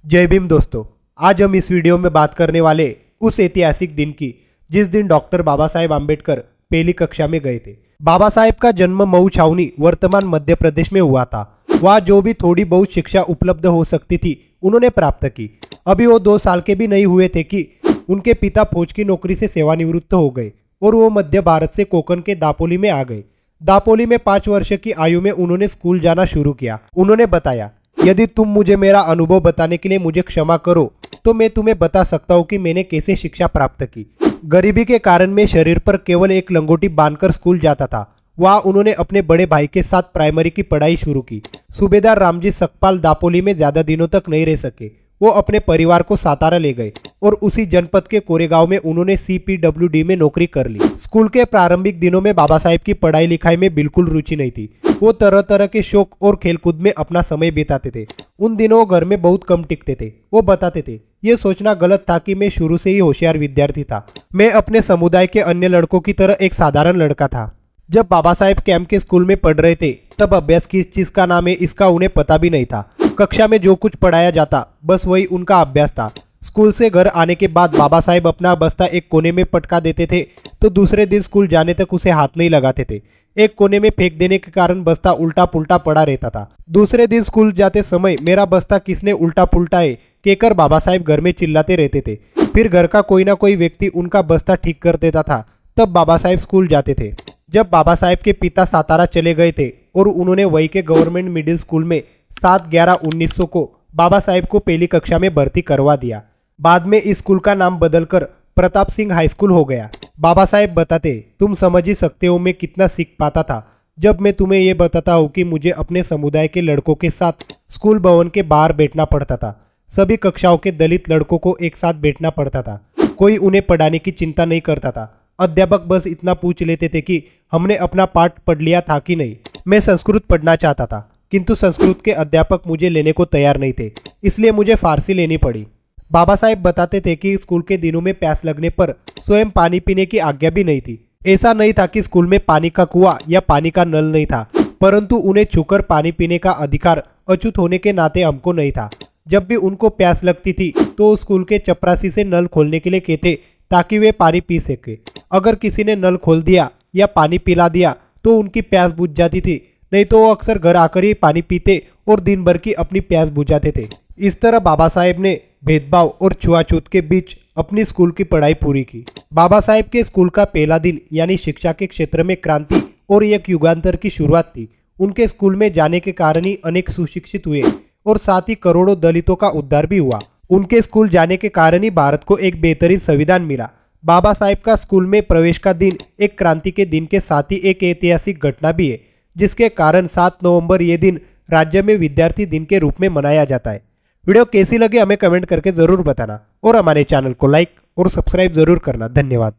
जय भीम दोस्तों। आज हम इस वीडियो में बात करने वाले उस ऐतिहासिक दिन की जिस दिन डॉक्टर बाबा साहेब आम्बेडकर पहली कक्षा में गए थे। बाबा साहेब का जन्म मऊ छावनी वर्तमान मध्य प्रदेश में हुआ था। वहाँ जो भी थोड़ी बहुत शिक्षा उपलब्ध हो सकती थी उन्होंने प्राप्त की। अभी वो 2 साल के भी नहीं हुए थे कि उनके पिता फौज की नौकरी से सेवानिवृत्त हो गए और वो मध्य भारत से कोंकण के दापोली में आ गए। दापोली में 5 वर्ष की आयु में उन्होंने स्कूल जाना शुरू किया। उन्होंने बताया, यदि तुम मुझे मेरा अनुभव बताने के लिए मुझे क्षमा करो तो मैं तुम्हें बता सकता हूँ कि मैंने कैसे शिक्षा प्राप्त की। गरीबी के कारण मैं शरीर पर केवल एक लंगोटी बांधकर स्कूल जाता था। वहाँ उन्होंने अपने बड़े भाई के साथ प्राइमरी की पढ़ाई शुरू की। सूबेदार रामजी सकपाल दापोली में ज्यादा दिनों तक नहीं रह सके। वो अपने परिवार को सातारा ले गए और उसी जनपद के कोरेगांव में उन्होंने CPWD में नौकरी कर ली। स्कूल के प्रारंभिक दिनों में बाबा साहेब की पढ़ाई लिखाई में बिल्कुल रुचि नहीं थी। वो तरह तरह के शौक और खेलकूद में अपना समय बिताते थे। उन दिनों वो घर में बहुत कम टिकते थे। वो बताते थे, ये सोचना गलत था कि मैं शुरू से ही होशियार विद्यार्थी था। मैं अपने समुदाय के अन्य लड़कों की तरह एक साधारण लड़का था। जब बाबा साहेब कैंप के स्कूल में पढ़ रहे थे तब अभ्यास किस चीज का नाम है इसका उन्हें पता भी नहीं था। कक्षा में जो कुछ पढ़ाया जाता बस वही उनका अभ्यास था। स्कूल से घर आने के बाद बाबा साहेब अपना बस्ता एक कोने में पटका देते थे तो दूसरे दिन स्कूल जाने तक उसे हाथ नहीं लगाते थे। एक कोने में फेंक देने के कारण बस्ता उल्टा पुल्टा पड़ा रहता था। दूसरे दिन स्कूल जाते समय मेरा बस्ता किसने उल्टा पुल्टा है कहकर बाबा साहेब घर में चिल्लाते रहते थे। फिर घर का कोई ना कोई व्यक्ति उनका बस्ता ठीक कर देता था। तब बाबा साहेब स्कूल जाते थे। जब बाबा साहेब के पिता सातारा चले गए थे और उन्होंने वही के गवर्नमेंट मिडिल स्कूल में 7/11/1900 को बाबा साहेब को पहली कक्षा में भर्ती करवा दिया। बाद में इस स्कूल का नाम बदलकर प्रताप सिंह हाई स्कूल हो गया। बाबा साहेब बताते, तुम समझ ही सकते हो मैं कितना सीख पाता था जब मैं तुम्हें ये बताता हूँ कि मुझे अपने समुदाय के लड़कों के साथ स्कूल भवन के बाहर बैठना पड़ता था। सभी कक्षाओं के दलित लड़कों को एक साथ बैठना पड़ता था। कोई उन्हें पढ़ाने की चिंता नहीं करता था। अध्यापक बस इतना पूछ लेते थे कि हमने अपना पाठ पढ़ लिया था कि नहीं। मैं संस्कृत पढ़ना चाहता था किंतु संस्कृत के अध्यापक मुझे लेने को तैयार नहीं थे, इसलिए मुझे फारसी लेनी पड़ी। बाबा साहेब बताते थे कि स्कूल के दिनों में प्यास लगने पर स्वयं पानी पीने की आज्ञा भी नहीं थी। ऐसा नहीं था कि स्कूल में पानी का कुआं या पानी का नल नहीं था, परंतु उन्हें छूकर पानी पीने का अधिकार अछूत होने के नाते हमको नहीं था। जब भी उनको प्यास लगती थी तो स्कूल के चपरासी से नल खोलने के लिए कहते ताकि वे पानी पी सके। अगर किसी ने नल खोल दिया या पानी पिला दिया तो उनकी प्यास बुझ जाती थी, नहीं तो वो अक्सर घर आकर ही पानी पीते और दिन भर की अपनी प्यास बुझाते थे। इस तरह बाबा साहेब ने भेदभाव और छुआछूत के बीच अपनी स्कूल की पढ़ाई पूरी की। बाबा साहेब के स्कूल का पहला दिन यानी शिक्षा के क्षेत्र में क्रांति और एक युगांतर की शुरुआत थी। उनके स्कूल में जाने के कारण ही अनेक सुशिक्षित हुए और साथ ही करोड़ों दलितों का उद्धार भी हुआ। उनके स्कूल जाने के कारण ही भारत को एक बेहतरीन संविधान मिला। बाबा साहेब का स्कूल में प्रवेश का दिन एक क्रांति के दिन के साथ ही एक ऐतिहासिक घटना भी है, जिसके कारण 7 नवंबर ये दिन राज्य में विद्यार्थी दिन के रूप में मनाया जाता है। वीडियो कैसी लगी हमें कमेंट करके जरूर बताना और हमारे चैनल को लाइक और सब्सक्राइब जरूर करना। धन्यवाद।